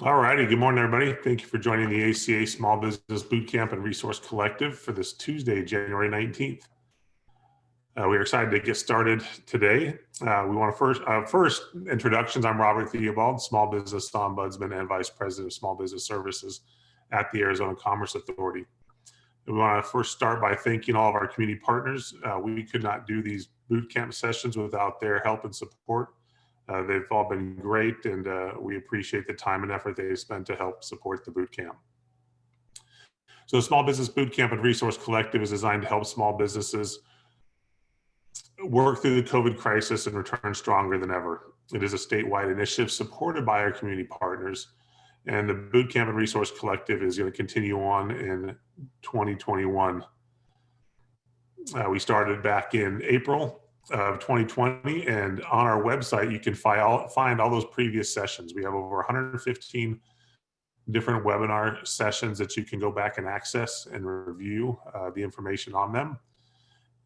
All righty. Good morning, everybody. Thank you for joining the ACA Small Business Bootcamp and Resource Collective for this Tuesday, January 19th. We are excited to get started today. We want to first introductions. I'm Robert Theobald, Small Business Ombudsman and Vice President of Small Business Services at the Arizona Commerce Authority. We want to first start by thanking all of our community partners. We could not do these bootcamp sessions without their help and support. They've all been great, and we appreciate the time and effort they've spent to help support the bootcamp. So the Small Business Bootcamp and Resource Collective is designed to help small businesses work through the COVID crisis and return stronger than ever. It is a statewide initiative supported by our community partners, and the Bootcamp and Resource Collective is going to continue on in 2021. We started back in April of 2020, and on our website you can find all those previous sessions. We have over 115 different webinar sessions that you can go back and access and review the information on them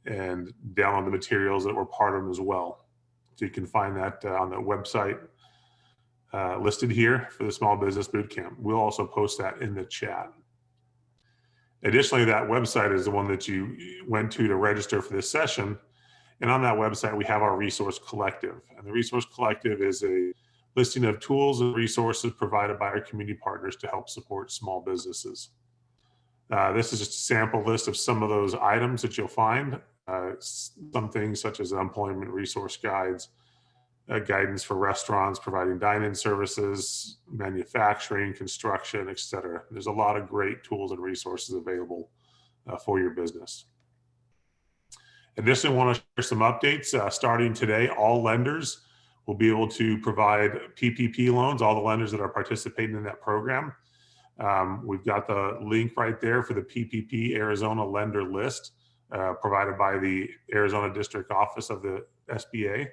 and download the materials that were part of them as well. So you can find that on the website listed here for the Small Business Bootcamp. We'll also post that in the chat. Additionally, that website is the one that you went to register for this session. And on that website, we have our Resource Collective. And the Resource Collective is a listing of tools and resources provided by our community partners to help support small businesses. This is just a sample list of some of those items that you'll find. Some things such as employment resource guides, guidance for restaurants, providing dine-in services, manufacturing, construction, etc. There's a lot of great tools and resources available for your business. Additionally, I want to share some updates. Starting today, all lenders will be able to provide PPP loans, all the lenders that are participating in that program. We've got the link right there for the PPP Arizona lender list provided by the Arizona District Office of the SBA.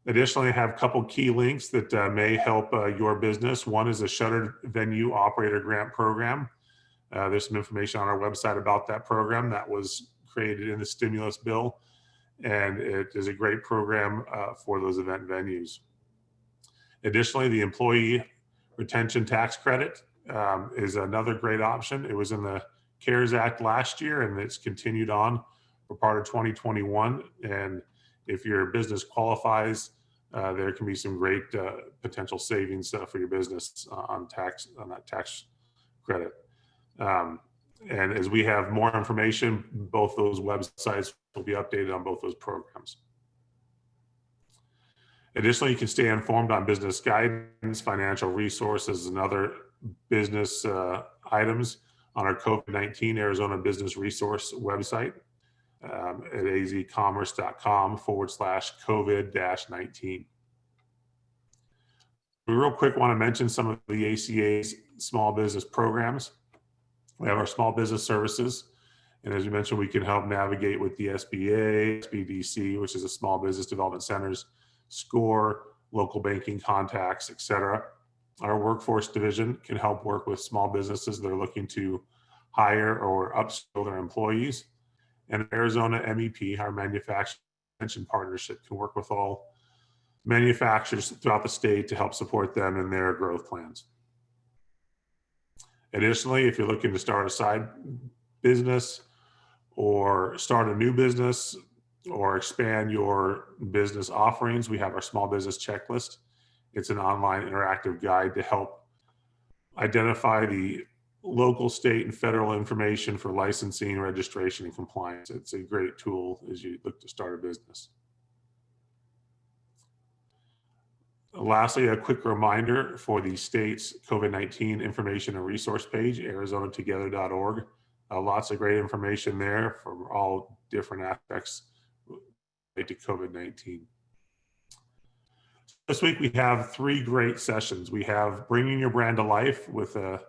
Additionally, I have a couple key links that may help your business. One is a Shuttered Venue Operator Grant Program. There's some information on our website about that program that was created in the stimulus bill, and it is a great program for those event venues. Additionally, the Employee Retention Tax Credit is another great option. It was in the CARES Act last year, and it's continued on for part of 2021. And if your business qualifies, there can be some great potential savings for your business on that tax credit. And as we have more information, both those websites will be updated on both those programs. Additionally, you can stay informed on business guidance, financial resources, and other business items on our COVID-19 Arizona Business Resource website at azcommerce.com/COVID-19. We real quick want to mention some of the ACA's small business programs. We have our small business services. And as you mentioned, we can help navigate with the SBA, SBDC, which is a small business development centers, SCORE, local banking contacts, etc. Our workforce division can help work with small businesses that are looking to hire or upskill their employees. And Arizona MEP, our manufacturing extension partnership, can work with all manufacturers throughout the state to help support them in their growth plans. Additionally, if you're looking to start a side business or start a new business or expand your business offerings, we have our small business checklist. It's an online interactive guide to help identify the local, state, and federal information for licensing, registration, and compliance. It's a great tool as you look to start a business. Lastly, a quick reminder for the state's COVID-19 information and resource page, arizonatogether.org. Lots of great information there from all different aspects related to COVID-19. This week we have 3 great sessions. We have Bringing Your Brand to Life with the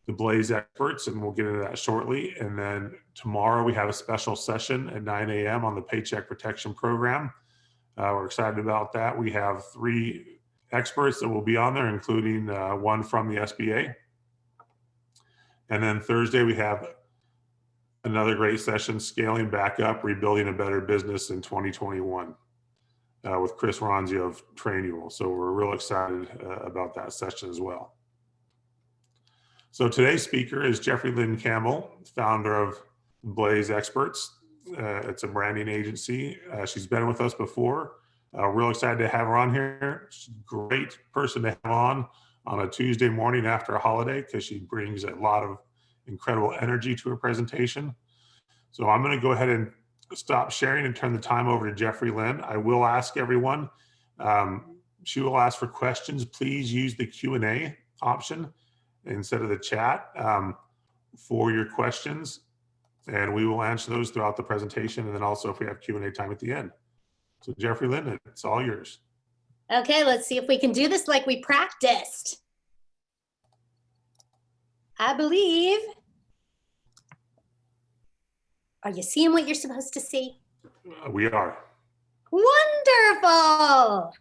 Blaze experts, and we'll get into that shortly. And then tomorrow we have a special session at 9 a.m. on the Paycheck Protection Program. We're excited about that. We have 3 experts that will be on there, including one from the SBA. And then Thursday, we have another great session, Scaling Back Up, Rebuilding a Better Business in 2021. with Chris Ronzio of Trainual. So we're real excited about that session as well. So today's speaker is Jeffrey Lynn Campbell, founder of Blaze Experts. It's a branding agency. She's been with us before. Real excited to have her on here. She's a great person to have on a Tuesday morning after a holiday, because she brings a lot of incredible energy to her presentation. So I'm going to go ahead and stop sharing and turn the time over to Jeffrey Lynn. I will ask everyone, she will ask for questions. Please use the Q&A option instead of the chat for your questions, and we will answer those throughout the presentation, and then also if we have Q&A time at the end. So Jeffrey Lynn, it's all yours. Okay, let's see if we can do this like we practiced. I believe. Are you seeing what you're supposed to see? We are. Wonderful.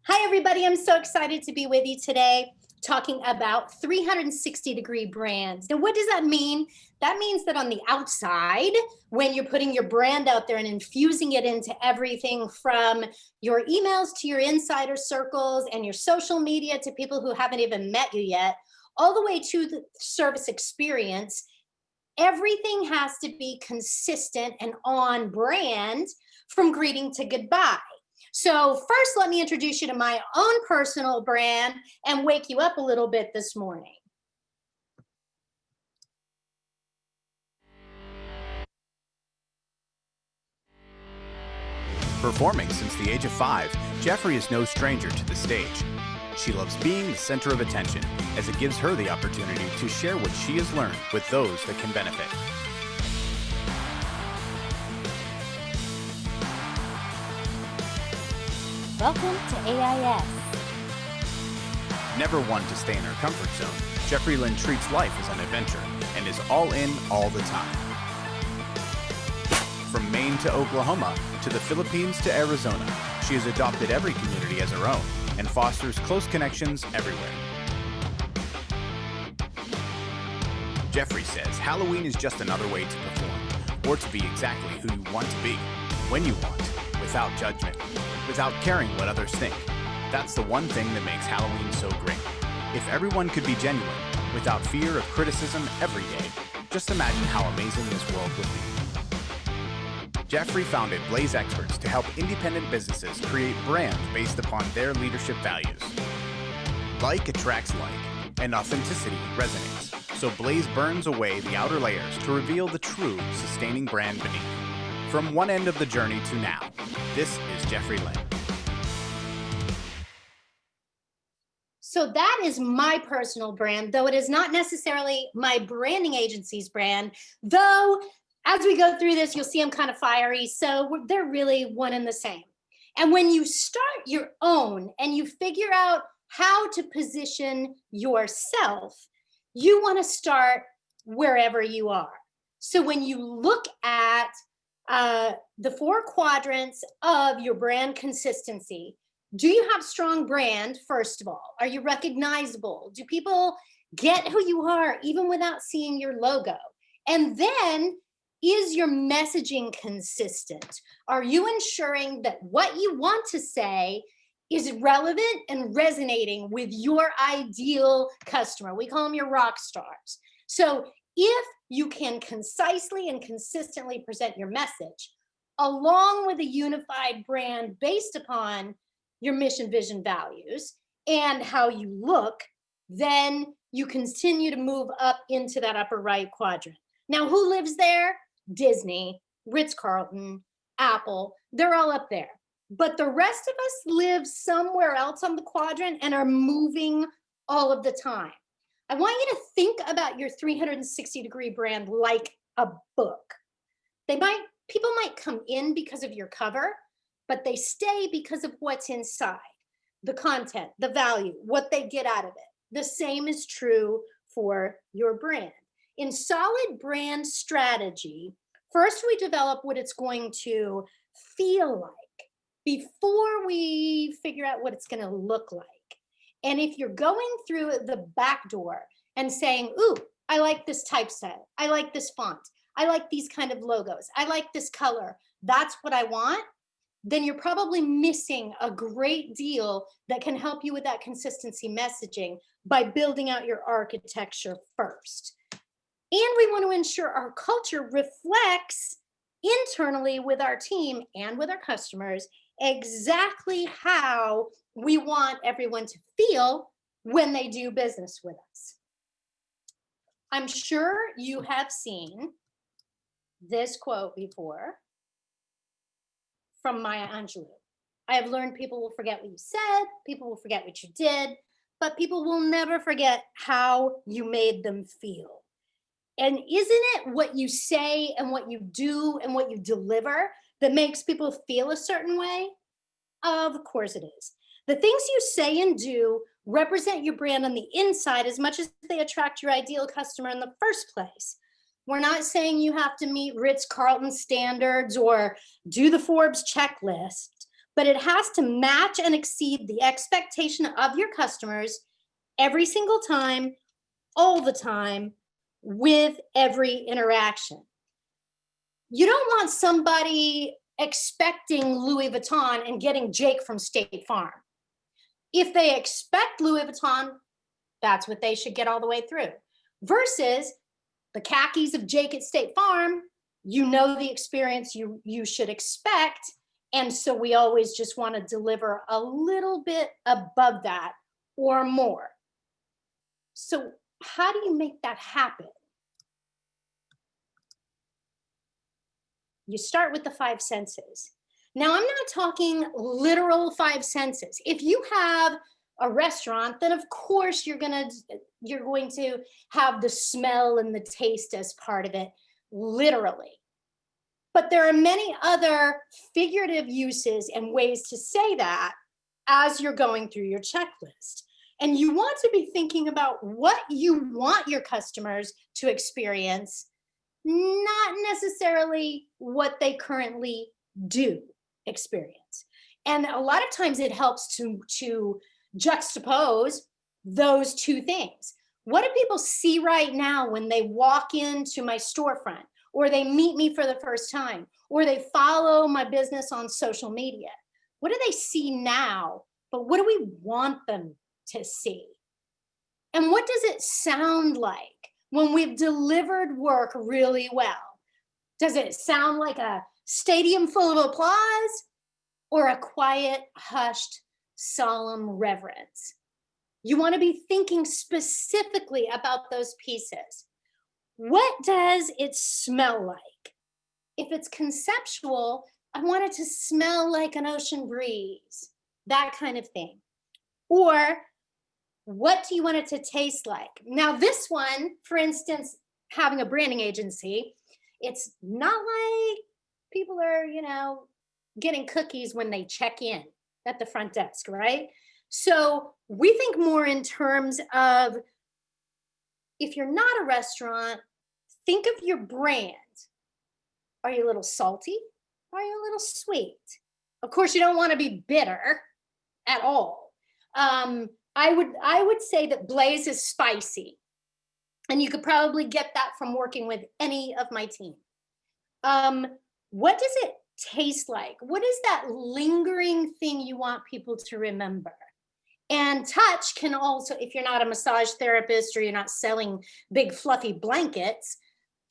Hi, everybody. I'm so excited to be with you today, talking about 360-degree brands. Now, what does that mean? That means that on the outside, when you're putting your brand out there and infusing it into everything from your emails to your insider circles and your social media to people who haven't even met you yet, all the way to the service experience, everything has to be consistent and on brand from greeting to goodbye. So first, let me introduce you to my own personal brand and wake you up a little bit this morning. Performing since the age of 5, Jeffrey is no stranger to the stage. She loves being the center of attention, as it gives her the opportunity to share what she has learned with those that can benefit. Welcome to AIS. Never one to stay in her comfort zone, Jeffrey Lynn treats life as an adventure and is all in all the time. From Maine to Oklahoma, to the Philippines to Arizona, she has adopted every community as her own and fosters close connections everywhere. Jeffrey says Halloween is just another way to perform, or to be exactly who you want to be, when you want, without judgment, without caring what others think. That's the one thing that makes Halloween so great. If everyone could be genuine, without fear of criticism every day, just imagine how amazing this world would be. Jeffrey founded Blaze Experts to help independent businesses create brands based upon their leadership values. Like attracts like, and authenticity resonates. So Blaze burns away the outer layers to reveal the true, sustaining brand beneath. From one end of the journey to now, this is Jeffrey Lynn. So that is my personal brand, though it is not necessarily my branding agency's brand, though as we go through this, you'll see I'm kind of fiery, so they're really one and the same. And when you start your own and you figure out how to position yourself, you want to start wherever you are. So when you look at the 4 quadrants of your brand consistency, do you have strong brand, first of all? Are you recognizable? Do people get who you are even without seeing your logo? And then, is your messaging consistent? Are you ensuring that what you want to say is relevant and resonating with your ideal customer? We call them your rock stars. So if you can concisely and consistently present your message, along with a unified brand based upon your mission, vision, values, and how you look, then you continue to move up into that upper right quadrant. Now, who lives there? Disney, Ritz-Carlton, Apple, they're all up there. But the rest of us live somewhere else on the quadrant and are moving all of the time. I want you to think about your 360-degree brand like a book. People might come in because of your cover, but they stay because of what's inside, the content, the value, what they get out of it. The same is true for your brand. In solid brand strategy, first we develop what it's going to feel like before we figure out what it's going to look like. And if you're going through the back door and saying, ooh, I like this typeset, I like this font, I like these kind of logos, I like this color, that's what I want, then you're probably missing a great deal that can help you with that consistency messaging by building out your architecture first. And we want to ensure our culture reflects internally with our team and with our customers exactly how we want everyone to feel when they do business with us. I'm sure you have seen this quote before from Maya Angelou. I have learned people will forget what you said, people will forget what you did, but people will never forget how you made them feel. And isn't it what you say and what you do and what you deliver that makes people feel a certain way? Of course it is. The things you say and do represent your brand on the inside as much as they attract your ideal customer in the first place. We're not saying you have to meet Ritz-Carlton standards or do the Forbes checklist, but it has to match and exceed the expectation of your customers every single time, all the time, with every interaction. You don't want somebody expecting Louis Vuitton and getting Jake from State Farm. If they expect Louis Vuitton, that's what they should get all the way through. Versus the khakis of Jake at State Farm, you know the experience you should expect. And so we always just want to deliver a little bit above that or more. So how do you make that happen? You start with the 5 senses. Now, I'm not talking literal 5 senses. If you have a restaurant, then of course you're going to have the smell and the taste as part of it, literally. But there are many other figurative uses and ways to say that as you're going through your checklist. And you want to be thinking about what you want your customers to experience, not necessarily what they currently do experience. And a lot of times it helps to juxtapose those two things. What do people see right now when they walk into my storefront, or they meet me for the first time, or they follow my business on social media? What do they see now, but what do we want them to see? And what does it sound like when we've delivered work really well? Does it sound like a stadium full of applause or a quiet, hushed, solemn reverence? You want to be thinking specifically about those pieces. What does it smell like? If it's conceptual, I want it to smell like an ocean breeze, that kind of thing. Or what do you want it to taste like? Now, this one, for instance, having a branding agency, it's not like people are, getting cookies when they check in at the front desk, right? So we think more in terms of, if you're not a restaurant, think of your brand. Are you a little salty? Are you a little sweet? Of course, you don't want to be bitter at all. I would say that Blaze is spicy, and you could probably get that from working with any of my team. What does it taste like? What is that lingering thing you want people to remember? And touch can also, if you're not a massage therapist or you're not selling big fluffy blankets,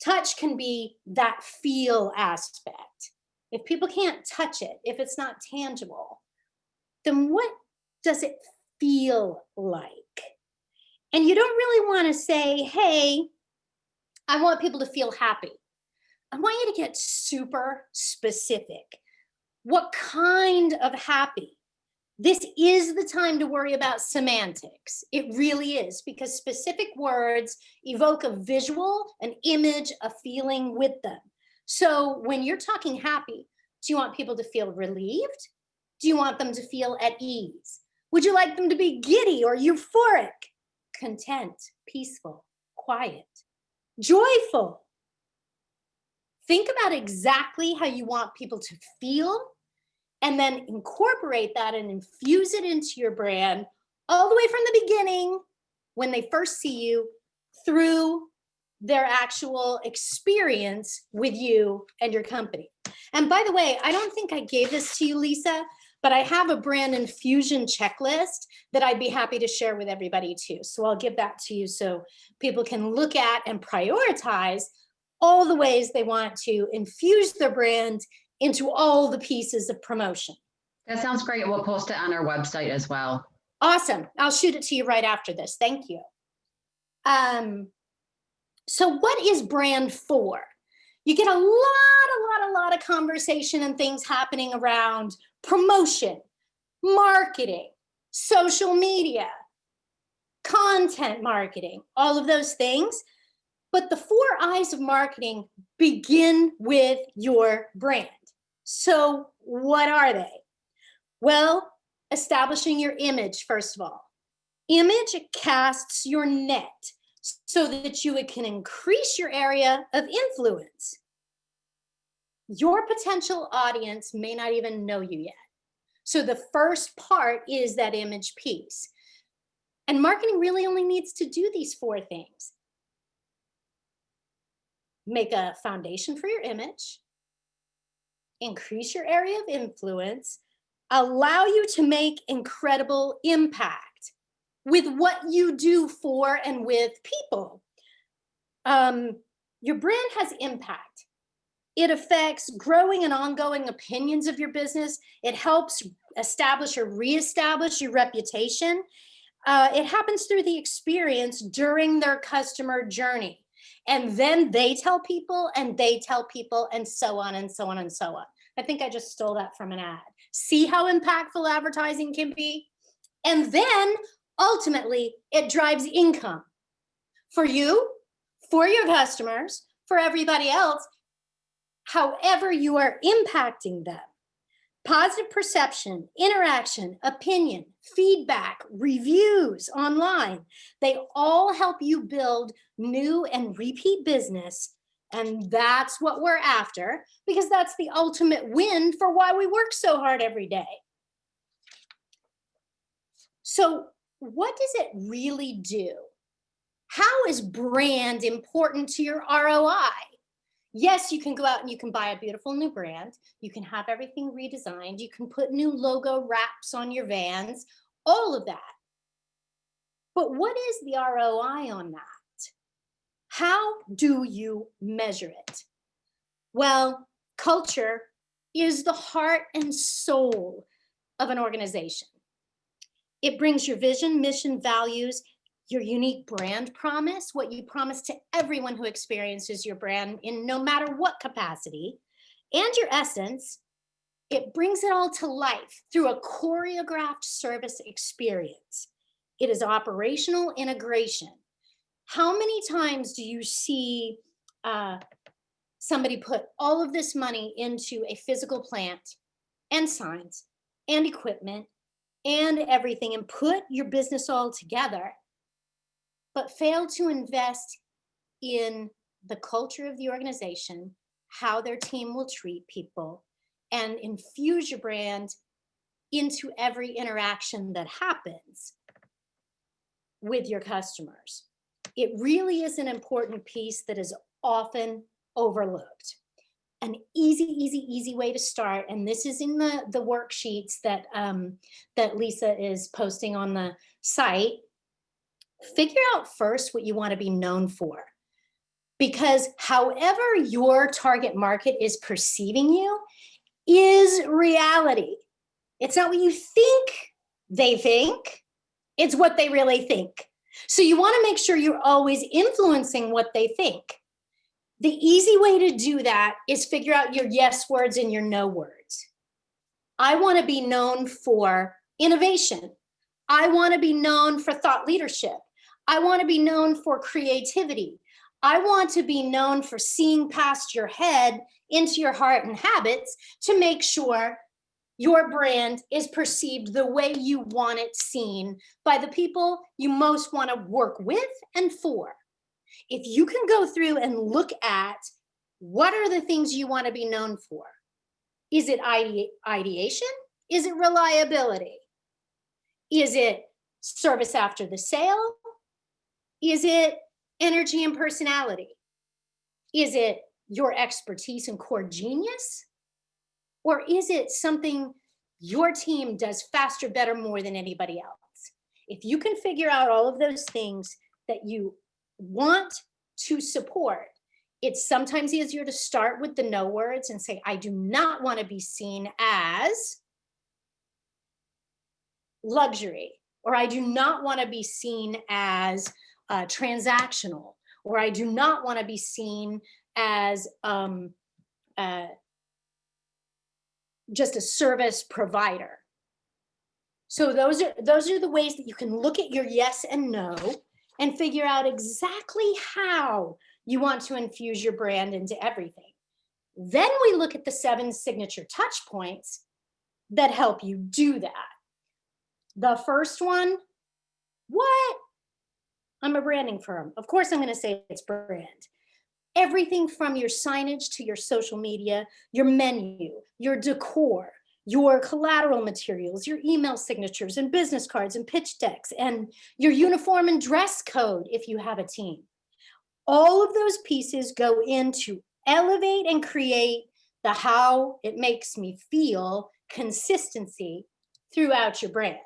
touch can be that feel aspect. If people can't touch it, if it's not tangible, then what does it feel like? And you don't really want to say, hey, I want people to feel happy. I want you to get super specific. What kind of happy? This is the time to worry about semantics. It really is, because specific words evoke a visual, an image, a feeling with them. So when you're talking happy, do you want people to feel relieved? Do you want them to feel at ease? Would you like them to be giddy or euphoric? Content, peaceful, quiet, joyful. Think about exactly how you want people to feel, and then incorporate that and infuse it into your brand all the way from the beginning, when they first see you, through their actual experience with you and your company. And by the way, I don't think I gave this to you, Lisa, but I have a brand infusion checklist that I'd be happy to share with everybody too. So I'll give that to you so people can look at and prioritize all the ways they want to infuse their brand into all the pieces of promotion. That sounds great. We'll post it on our website as well. Awesome. I'll shoot it to you right after this. Thank you. So what is brand for? You get a lot of conversation and things happening around promotion, marketing, social media, content marketing, all of those things. But the 4 I's of marketing begin with your brand. So what are they? Well, establishing your image, first of all. Image casts your net so that you can increase your area of influence. Your potential audience may not even know you yet. So the first part is that image piece. And marketing really only needs to do these 4 things. Make a foundation for your image, increase your area of influence, allow you to make incredible impact with what you do for and with people. Your brand has impact. It affects growing and ongoing opinions of your business. It helps establish or reestablish your reputation. It happens through the experience during their customer journey. And then they tell people and they tell people and so on and so on and so on. I think I just stole that from an ad. See how impactful advertising can be? And then ultimately it drives income for you, for your customers, for everybody else, however you are impacting them. Positive perception, interaction, opinion, feedback, reviews online, they all help you build new and repeat business. And that's what we're after, because that's the ultimate win for why we work so hard every day. So what does it really do? How is brand important to your ROI? Yes, you can go out and you can buy a beautiful new brand. You can have everything redesigned. You can put new logo wraps on your vans, all of that. But what is the ROI on that? How do you measure it? Well, culture is the heart and soul of an organization. It brings your vision, mission, values, your unique brand promise, what you promise to everyone who experiences your brand in no matter what capacity, and your essence. It brings it all to life through a choreographed service experience. It is operational integration. How many times do you see somebody put all of this money into a physical plant and signs and equipment and everything and put your business all together, but fail to invest in the culture of the organization, how their team will treat people, and infuse your brand into every interaction that happens with your customers? It really is an important piece that is often overlooked. An easy way to start, and this is in the worksheets that that Lisa is posting on the site. Figure out first what you want to be known for, because however your target market is perceiving you is reality. It's not what you think they think, it's what they really think. So you want to make sure you're always influencing what they think. The easy way to do that is figure out your yes words and your no words. I want to be known for innovation. I want to be known for thought leadership. I want to be known for creativity. I want to be known for seeing past your head into your heart and habits to make sure your brand is perceived the way you want it seen by the people you most want to work with and for. If you can go through and look at what are the things you want to be known for, is it ideation? Is it reliability? Is it service after the sale? Is it energy and personality? Is it your expertise and core genius? Or is it something your team does faster, better, more than anybody else? If you can figure out all of those things that you want to support, it's sometimes easier to start with the no words and say, I do not want to be seen as luxury, or I do not want to be seen as transactional, or I do not want to be seen as just a service provider. So those are the ways that you can look at your yes and no and figure out exactly how you want to infuse your brand into everything. Then we look at the 7 signature touch points that help you do that. The first one, what? I'm a branding firm. Of course, I'm going to say it's brand. Everything from your signage to your social media, your menu, your decor, your collateral materials, your email signatures and business cards and pitch decks, and your uniform and dress code if you have a team. All of those pieces go into elevate and create the how it makes me feel consistency throughout your brand.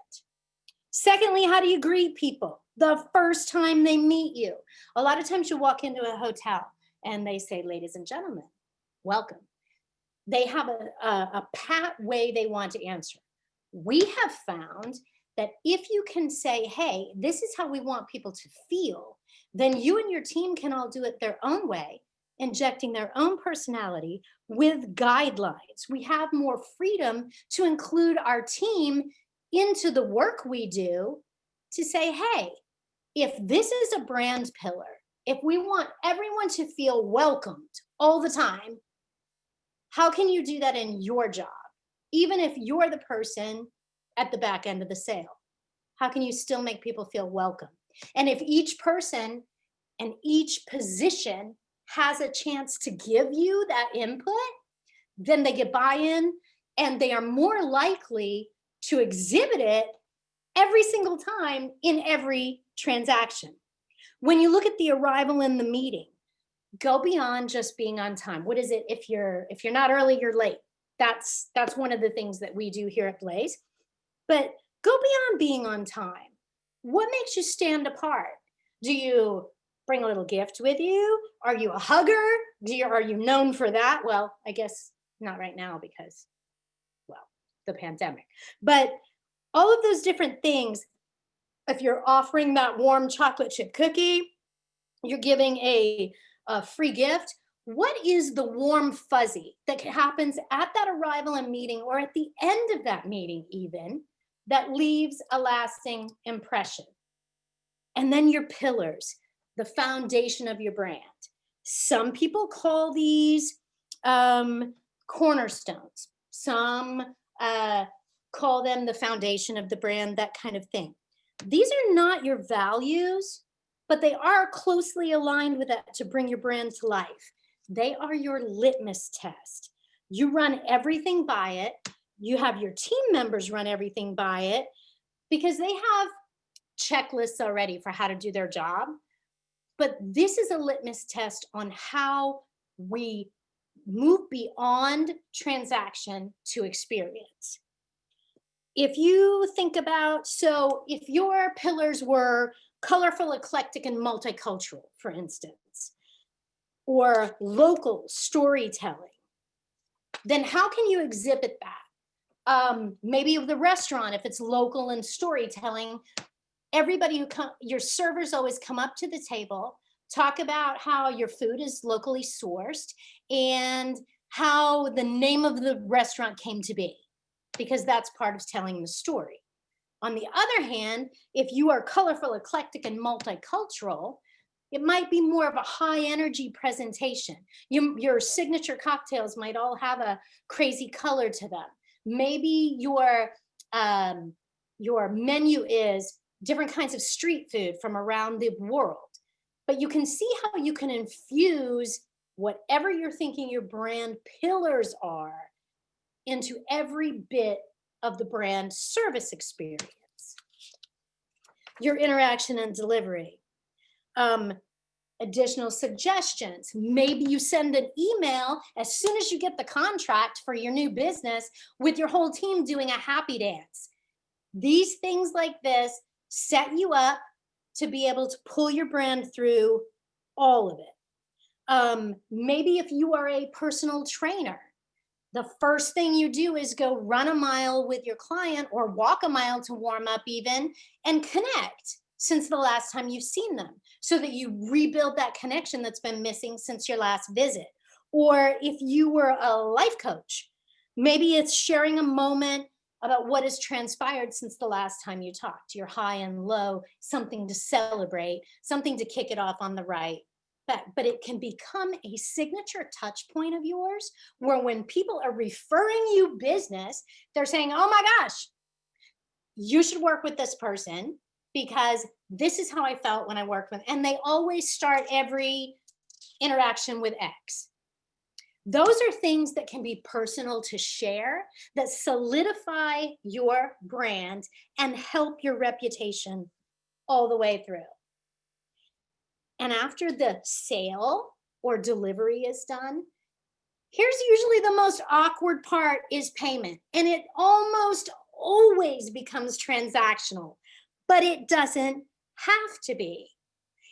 Secondly, how do you greet people the first time they meet you? A lot of times you walk into a hotel and they say, ladies and gentlemen, welcome. They have a pat way they want to answer. We have found that if you can say, hey, this is how we want people to feel, then you and your team can all do it their own way, injecting their own personality with guidelines. We have more freedom to include our team into the work we do to say, hey, if this is a brand pillar, if we want everyone to feel welcomed all the time, how can you do that in your job? Even if you're the person at the back end of the sale, how can you still make people feel welcome? And if each person and each position has a chance to give you that input, then they get buy-in and they are more likely to exhibit it every single time in every transaction. When you look at the arrival in the meeting, go beyond just being on time. What is it? If you're not early, you're late. That's one of the things that we do here at Blaze. But go beyond being on time. What makes you stand apart? Do you bring a little gift with you? Are you a hugger? Are you known for that? Well, I guess not right now because, well, the pandemic. But all of those different things, if you're offering that warm chocolate chip cookie, you're giving a free gift, what is the warm fuzzy that happens at that arrival and meeting or at the end of that meeting even that leaves a lasting impression? And then your pillars, the foundation of your brand. Some people call these cornerstones. Some call them the foundation of the brand, that kind of thing. These are not your values, but they are closely aligned with that to bring your brand to life. They are your litmus test. You run everything by it. You have your team members run everything by it because they have checklists already for how to do their job. But this is a litmus test on how we move beyond transaction to experience. If you think about, so if your pillars were colorful, eclectic, and multicultural, for instance, or local storytelling, then how can you exhibit that? Maybe the restaurant, if it's local and storytelling, everybody your servers always come up to the table, talk about how your food is locally sourced and how the name of the restaurant came to be, because that's part of telling the story. On the other hand, if you are colorful, eclectic, and multicultural, it might be more of a high energy presentation. Your signature cocktails might all have a crazy color to them. Maybe your menu is different kinds of street food from around the world. But you can see how you can infuse whatever you're thinking your brand pillars are into every bit of the brand service experience. Your interaction and delivery. additional suggestions. Maybe you send an email as soon as you get the contract for your new business with your whole team doing a happy dance. These things like this set you up to be able to pull your brand through all of it. Maybe if you are a personal trainer, the first thing you do is go run a mile with your client or walk a mile to warm up even and connect since the last time you've seen them so that you rebuild that connection that's been missing since your last visit. Or if you were a life coach, maybe it's sharing a moment about what has transpired since the last time you talked, your high and low, something to celebrate, something to kick it off on the right. But it can become a signature touch point of yours where when people are referring you business, they're saying, oh my gosh, you should work with this person because this is how I felt when I worked with, and they always start every interaction with X. Those are things that can be personal to share that solidify your brand and help your reputation all the way through. And after the sale or delivery is done, here's usually the most awkward part is payment. And it almost always becomes transactional, but it doesn't have to be.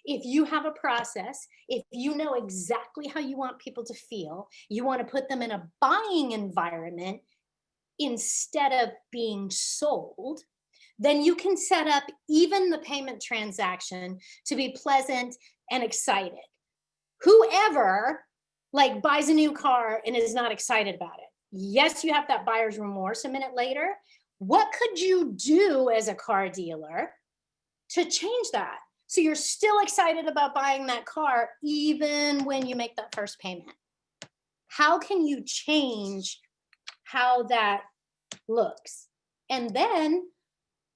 If you have a process, if you know exactly how you want people to feel, you want to put them in a buying environment instead of being sold, then you can set up even the payment transaction to be pleasant and excited. Whoever buys a new car and is not excited about it. Yes, you have that buyer's remorse a minute later. What could you do as a car dealer to change that? So you're still excited about buying that car even when you make that first payment. How can you change how that looks? And then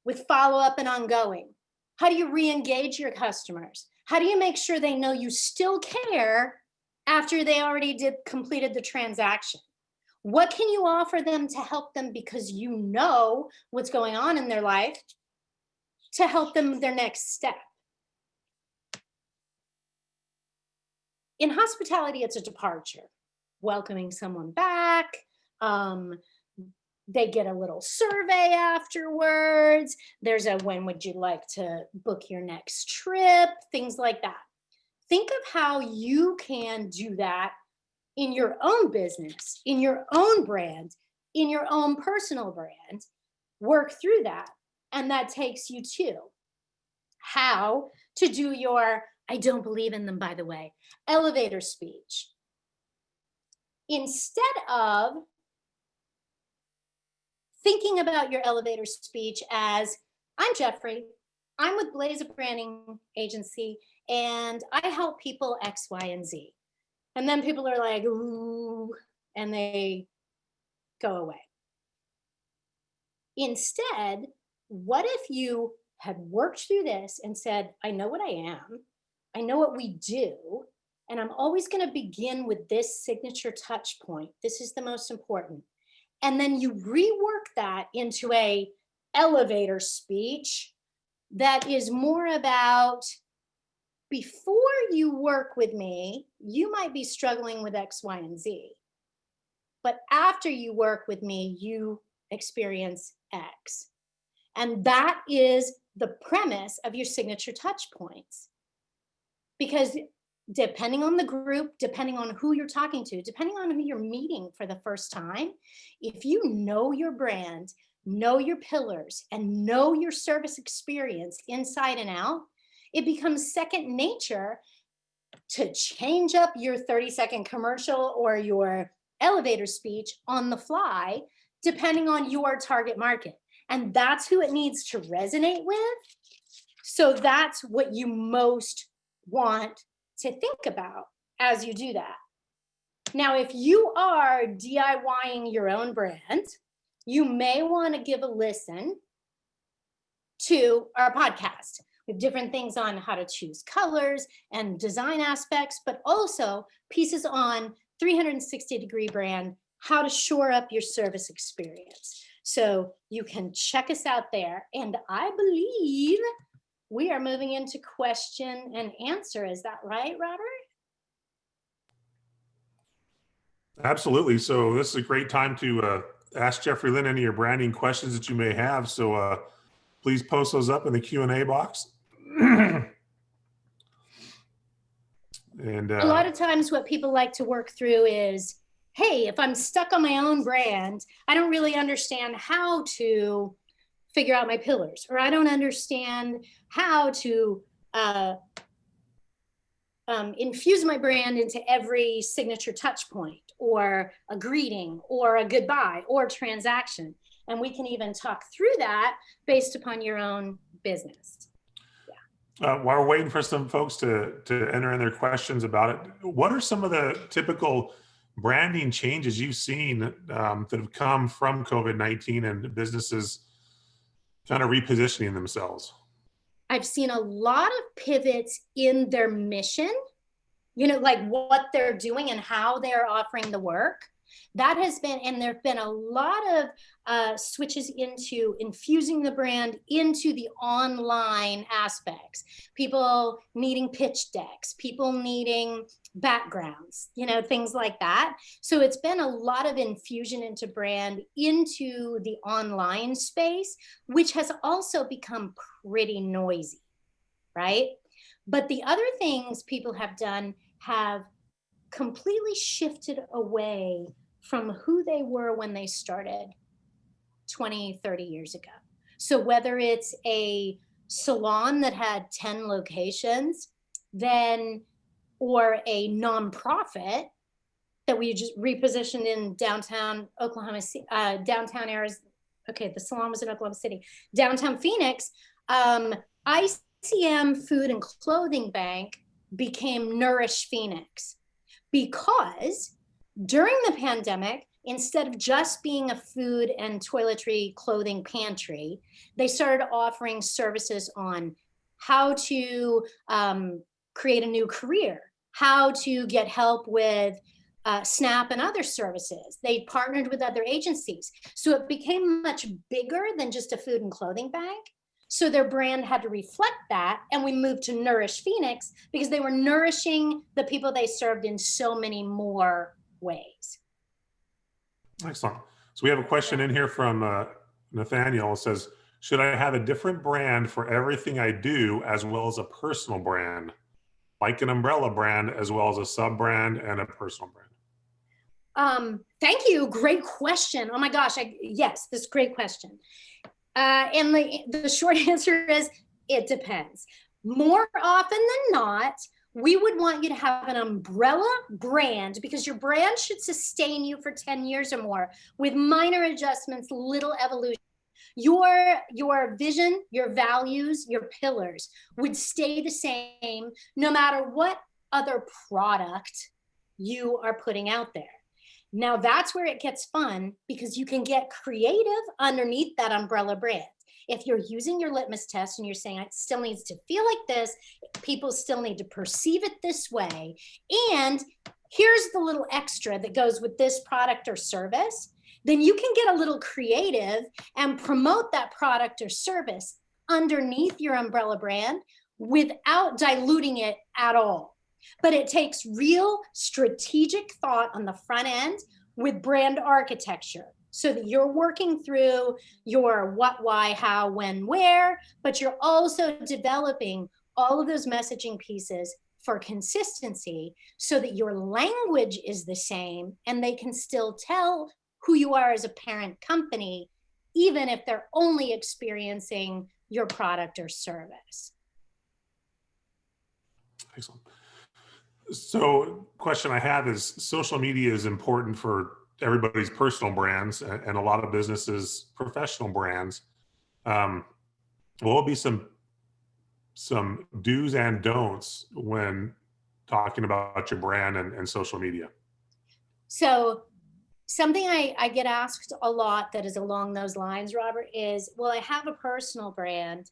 with follow-up and ongoing, how do you re-engage your customers? How do you make sure they know you still care after they already completed the transaction? What can you offer them to help them because you know what's going on in their life to help them their next step? In hospitality, it's a departure, welcoming someone back. They get a little survey afterwards. There's a when would you like to book your next trip, things like that. Think of how you can do that in your own business, in your own brand, in your own personal brand. Work through that. And that takes you to how to do your, I don't believe in them, by the way, elevator speech. Instead of thinking about your elevator speech as, I'm Jeffrey, I'm with Blaze Branding Agency, and I help people X, Y, and Z. And then people are like, ooh, and they go away. Instead, what if you had worked through this and said, I know what I am, I know what we do, and I'm always going to begin with this signature touch point. This is the most important. And then you rework that into a elevator speech that is more about, before you work with me, you might be struggling with X, Y, and Z. But after you work with me, you experience X. And that is the premise of your signature touch points. Because depending on the group, depending on who you're talking to, depending on who you're meeting for the first time, if you know your brand, know your pillars, and know your service experience inside and out, it becomes second nature to change up your 30-second commercial or your elevator speech on the fly, depending on your target market. And that's who it needs to resonate with. So that's what you most want to think about as you do that. Now, if you are DIYing your own brand, you may want to give a listen to our podcast with different things on how to choose colors and design aspects, but also pieces on 360-degree brand, how to shore up your service experience. So you can check us out there. And I believe we are moving into question and answer. Is that right, Robert? Absolutely. So this is a great time to ask Jeffrey Lynn any of your branding questions that you may have. So please post those up in the Q&A box. And A lot of times what people like to work through is, hey, if I'm stuck on my own brand, I don't really understand how to figure out my pillars, or I don't understand how to infuse my brand into every signature touch point, or a greeting, or a goodbye, or transaction. And we can even talk through that based upon your own business. while we're waiting for some folks to enter in their questions about it, what are some of the typical branding changes you've seen that have come from COVID-19 and businesses kind of repositioning themselves? I've seen a lot of pivots in their mission, like what they're doing and how they're offering the work. That has been, and there've been a lot of switches into infusing the brand into the online aspects. People needing pitch decks, people needing backgrounds, things like that. So it's been a lot of infusion into brand into the online space, which has also become pretty noisy, right? But the other things people have done have completely shifted away from who they were when they started 20, 30 years ago. So whether it's a salon that had 10 locations, then, or a nonprofit that we just repositioned in downtown Oklahoma City, downtown Arizona. Okay, the salon was in Oklahoma City. Downtown Phoenix, ICM Food and Clothing Bank became Nourish Phoenix, because during the pandemic, instead of just being a food and toiletry clothing pantry, they started offering services on how to create a new career, how to get help with SNAP and other services. They partnered with other agencies. So it became much bigger than just a food and clothing bank. So their brand had to reflect that. And we moved to Nourish Phoenix because they were nourishing the people they served in so many more ways. Excellent. So we have a question in here from Nathaniel. It says, should I have a different brand for everything I do as well as a personal brand, like an umbrella brand, as well as a sub brand and a personal brand? Thank you. Great question. Oh my gosh. Yes, this is a great question. And the short answer is it depends. More often than not, we would want you to have an umbrella brand, because your brand should sustain you for 10 years or more with minor adjustments, little evolution. Your vision, your values, your pillars would stay the same no matter what other product you are putting out there. Now that's where it gets fun, because you can get creative underneath that umbrella brand. If you're using your litmus test and you're saying it still needs to feel like this, people still need to perceive it this way, and here's the little extra that goes with this product or service, then you can get a little creative and promote that product or service underneath your umbrella brand without diluting it at all. But it takes real strategic thought on the front end with brand architecture, so that you're working through your what, why, how, when, where, but you're also developing all of those messaging pieces for consistency so that your language is the same and they can still tell who you are as a parent company, even if they're only experiencing your product or service. Excellent. So question I have is, social media is important for everybody's personal brands and a lot of businesses' professional brands. What will be some do's and don'ts when talking about your brand and social media? So something I get asked a lot that is along those lines, Robert, is, well, I have a personal brand,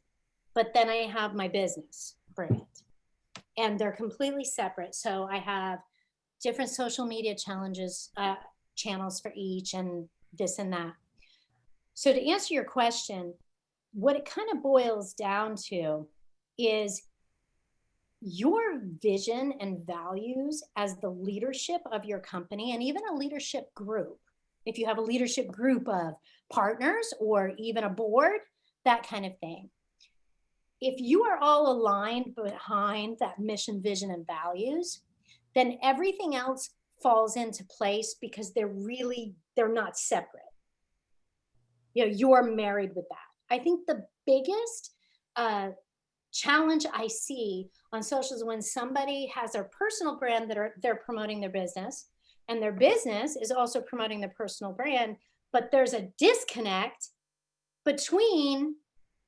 but then I have my business brand, and they're completely separate. So I have different social media channels for each, and this and that. So to answer your question, what it kind of boils down to is your vision and values as the leadership of your company, and even a leadership group. If you have a leadership group of partners or even a board, that kind of thing. If you are all aligned behind that mission, vision, and values, then everything else falls into place because they're not separate. You're married with that. I think the biggest challenge I see on socials when somebody has a personal brand that they're promoting their business, and their business is also promoting their personal brand, but there's a disconnect between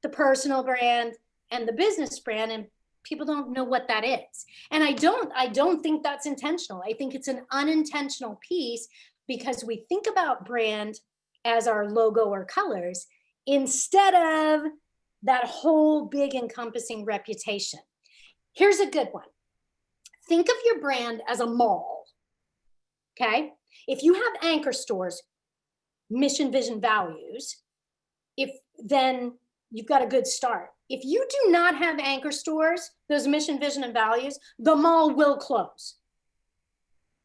the personal brand and the business brand, and people don't know what that is. And I don't think that's intentional. I think it's an unintentional piece because we think about brand as our logo or colors instead of that whole big encompassing reputation. Here's a good one. Think of your brand as a mall, okay? If you have anchor stores, mission, vision, values, then you've got a good start. If you do not have anchor stores, those mission, vision, and values, the mall will close.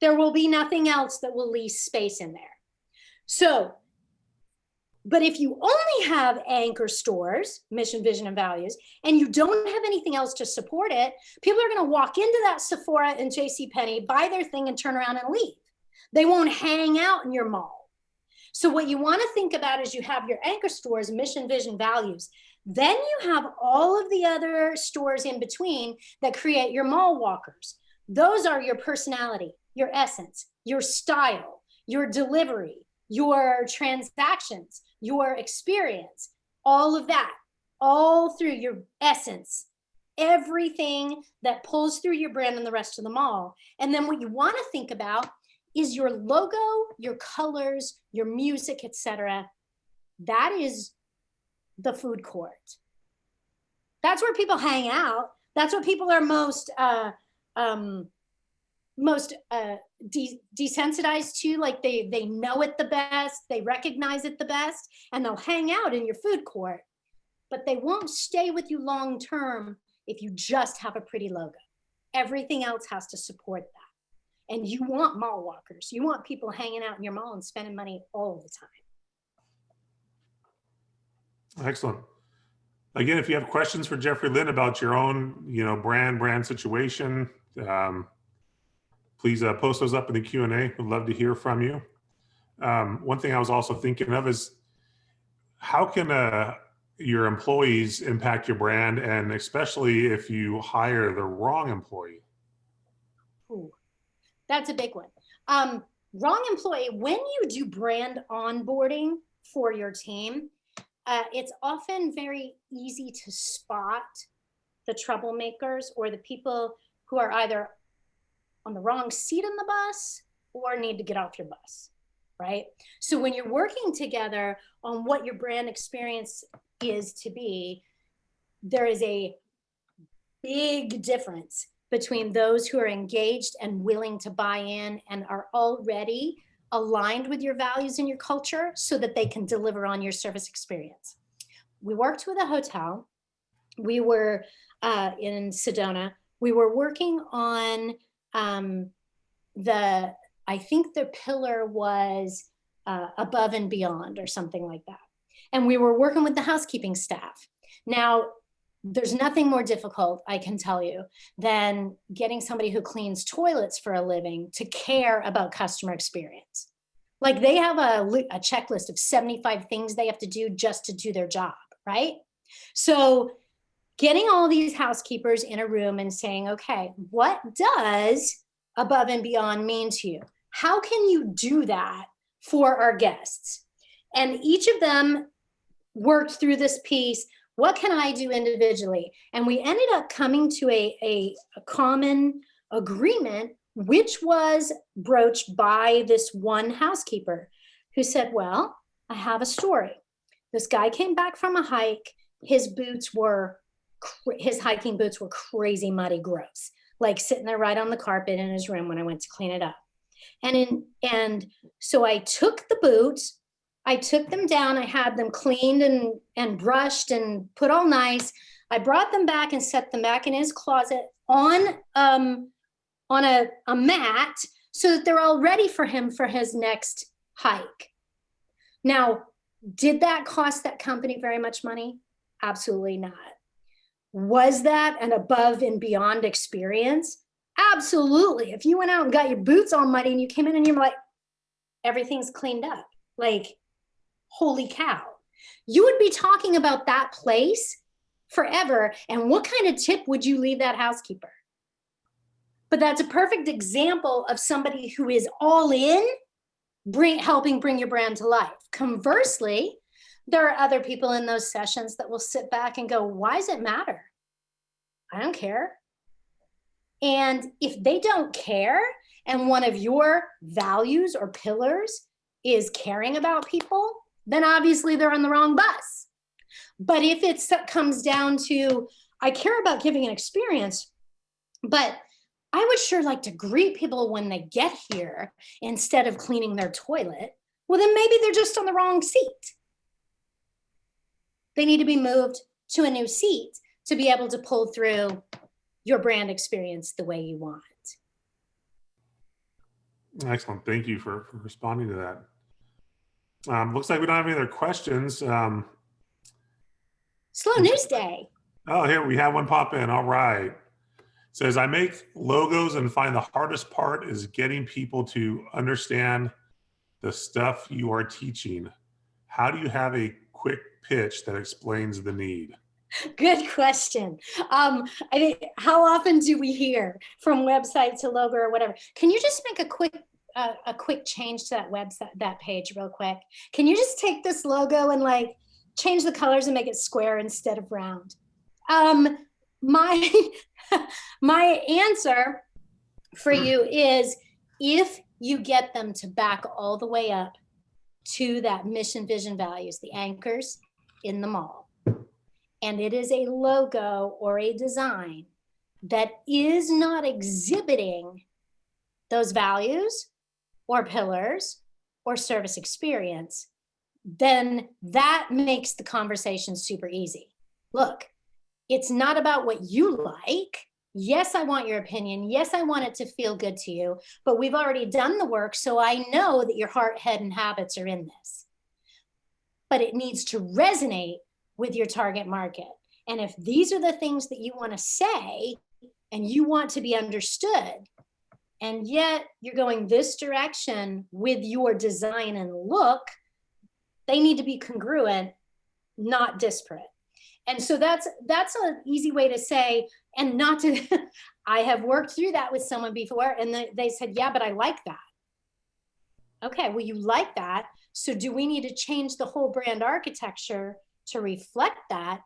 There will be nothing else that will lease space in there. So, but if you only have anchor stores, mission, vision, and values, and you don't have anything else to support it, people are going to walk into that Sephora and JCPenney, buy their thing, and turn around and leave. They won't hang out in your mall. So what you want to think about is you have your anchor stores, mission, vision, values. Then you have all of the other stores in between that create your mall walkers. Those are your personality, your essence, your style, your delivery, your transactions, your experience, all of that, all through your essence, everything that pulls through your brand and the rest of the mall. And then what you want to think about is your logo, your colors, your music, etc. That is the food court. That's where people hang out. That's what people are most desensitized to. Like they know it the best, they recognize it the best, and they'll hang out in your food court, but they won't stay with you long term if you just have a pretty logo. Everything else has to support that. And you want mall walkers. You want people hanging out in your mall and spending money all the time. Excellent. Again, if you have questions for Jeffrey Lynn about your own, brand situation, please post those up in the Q&A. We'd love to hear from you. One thing I was also thinking of is how can your employees impact your brand, and especially if you hire the wrong employee? Ooh, that's a big one. Wrong employee, when you do brand onboarding for your team, it's often very easy to spot the troublemakers or the people who are either on the wrong seat in the bus or need to get off your bus, right? So when you're working together on what your brand experience is to be, there is a big difference between those who are engaged and willing to buy in and are already aligned with your values and your culture so that they can deliver on your service experience. We worked with a hotel. We were in Sedona. We were working on I think the pillar was above and beyond or something like that. And we were working with the housekeeping staff. Now, there's nothing more difficult, I can tell you, than getting somebody who cleans toilets for a living to care about customer experience. Like they have a checklist of 75 things they have to do just to do their job, right? So getting all these housekeepers in a room and saying, okay, what does above and beyond mean to you? How can you do that for our guests? And each of them worked through this piece. What can I do individually? And we ended up coming to a common agreement, which was broached by this one housekeeper who said, well, I have a story. This guy came back from a hike. His hiking boots were crazy muddy, gross, like sitting there right on the carpet in his room when I went to clean it up. And so I took the boots, I took them down, I had them cleaned and brushed and put all nice. I brought them back and set them back in his closet on a mat so that they're all ready for him for his next hike. Now, did that cost that company very much money? Absolutely not. Was that an above and beyond experience? Absolutely. If you went out and got your boots all muddy and you came in and you're like, everything's cleaned up, like, holy cow. You would be talking about that place forever. And what kind of tip would you leave that housekeeper? But that's a perfect example of somebody who is all in, helping bring your brand to life. Conversely, there are other people in those sessions that will sit back and go, why does it matter? I don't care. And if they don't care, and one of your values or pillars is caring about people, then obviously they're on the wrong bus. But if it comes down to, I care about giving an experience, but I would sure like to greet people when they get here instead of cleaning their toilet, well, then maybe they're just on the wrong seat. They need to be moved to a new seat to be able to pull through your brand experience the way you want. Excellent. Thank you for responding to that. Looks like we don't have any other questions. Slow news day. Oh, here we have one pop in. All right. It says, I make logos and find the hardest part is getting people to understand the stuff you are teaching. How do you have a quick pitch that explains the need? Good question. I think, how often do we hear from website to logo or whatever? Can you just make a quick change to that website, that page real quick? Can you just take this logo and like change the colors and make it square instead of round? My answer for you is, if you get them to back all the way up to that mission, vision, values, the anchors in the mall, and it is a logo or a design that is not exhibiting those values or pillars or service experience, then that makes the conversation super easy. Look, it's not about what you like. Yes, I want your opinion. Yes, I want it to feel good to you, but we've already done the work, so I know that your heart, head, and habits are in this. But it needs to resonate with your target market. And if these are the things that you want to say and you want to be understood, and yet you're going this direction with your design and look, they need to be congruent, not disparate. And so that's an easy way to say, and not to, I have worked through that with someone before, and they said, yeah, but I like that. Okay, well, you like that. So do we need to change the whole brand architecture to reflect that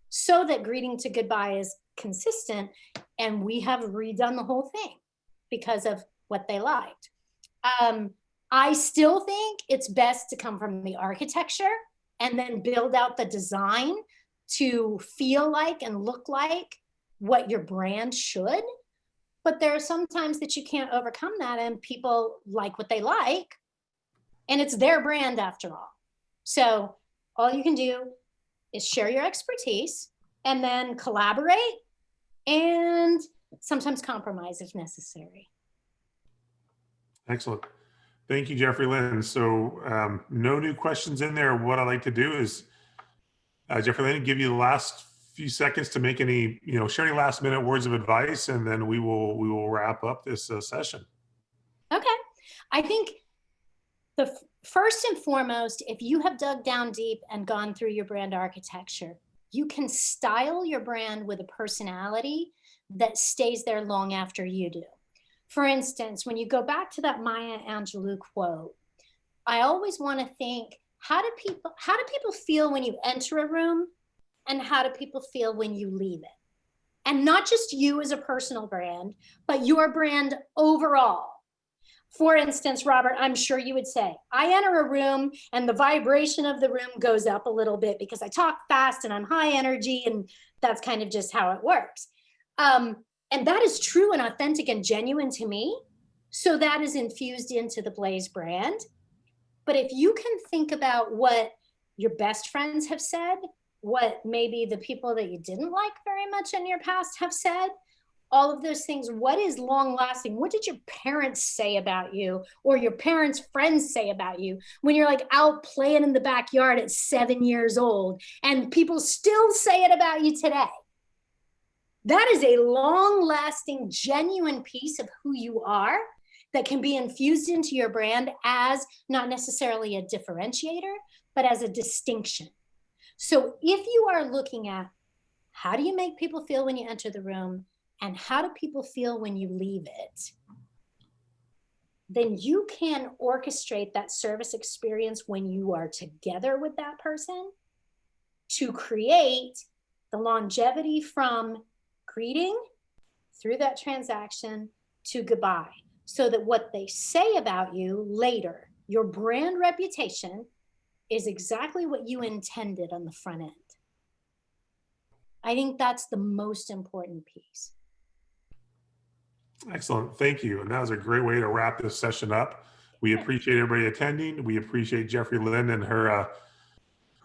so that greeting to goodbye is consistent, and we have redone the whole thing because of what they liked? I still think it's best to come from the architecture and then build out the design to feel like and look like what your brand should. But there are some times that you can't overcome that, and people like what they like, and it's their brand after all. So all you can do is share your expertise and then collaborate and sometimes compromise if necessary. Excellent. Thank you, Jeffrey Lynn. So no new questions in there. What I'd like to do is, Jeffrey Lynn, give you the last few seconds to make any, share any last minute words of advice, and then we will wrap up this session. Okay. I think the first and foremost, if you have dug down deep and gone through your brand architecture, you can style your brand with a personality that stays there long after you do. For instance, when you go back to that Maya Angelou quote, I always want to think, how do people feel when you enter a room, and how do people feel when you leave it? And not just you as a personal brand, but your brand overall. For instance, Robert, I'm sure you would say, I enter a room and the vibration of the room goes up a little bit because I talk fast and I'm high energy, and that's kind of just how it works. And that is true and authentic and genuine to me. So that is infused into the Blaze brand. But if you can think about what your best friends have said, what maybe the people that you didn't like very much in your past have said. All of those things. What is long lasting? What did your parents say about you, or your parents' friends say about you when you're like out playing in the backyard at 7 years old and people still say it about you today? That is a long lasting, genuine piece of who you are that can be infused into your brand as not necessarily a differentiator, but as a distinction. So if you are looking at how do you make people feel when you enter the room, and how do people feel when you leave it, then you can orchestrate that service experience when you are together with that person to create the longevity from greeting through that transaction to goodbye, so that what they say about you later, your brand reputation, is exactly what you intended on the front end. I think that's the most important piece. Excellent. Thank you. And that was a great way to wrap this session up. We appreciate everybody attending. We appreciate Jeffrey Lynn and her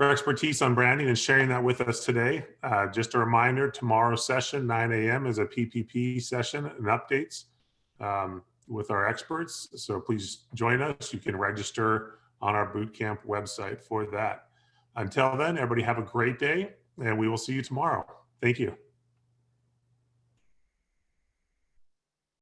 expertise on branding and sharing that with us today. Just a reminder, tomorrow's session, 9 a.m. is a PPP session and updates with our experts. So please join us. You can register on our bootcamp website for that. Until then, everybody have a great day, and we will see you tomorrow. Thank you.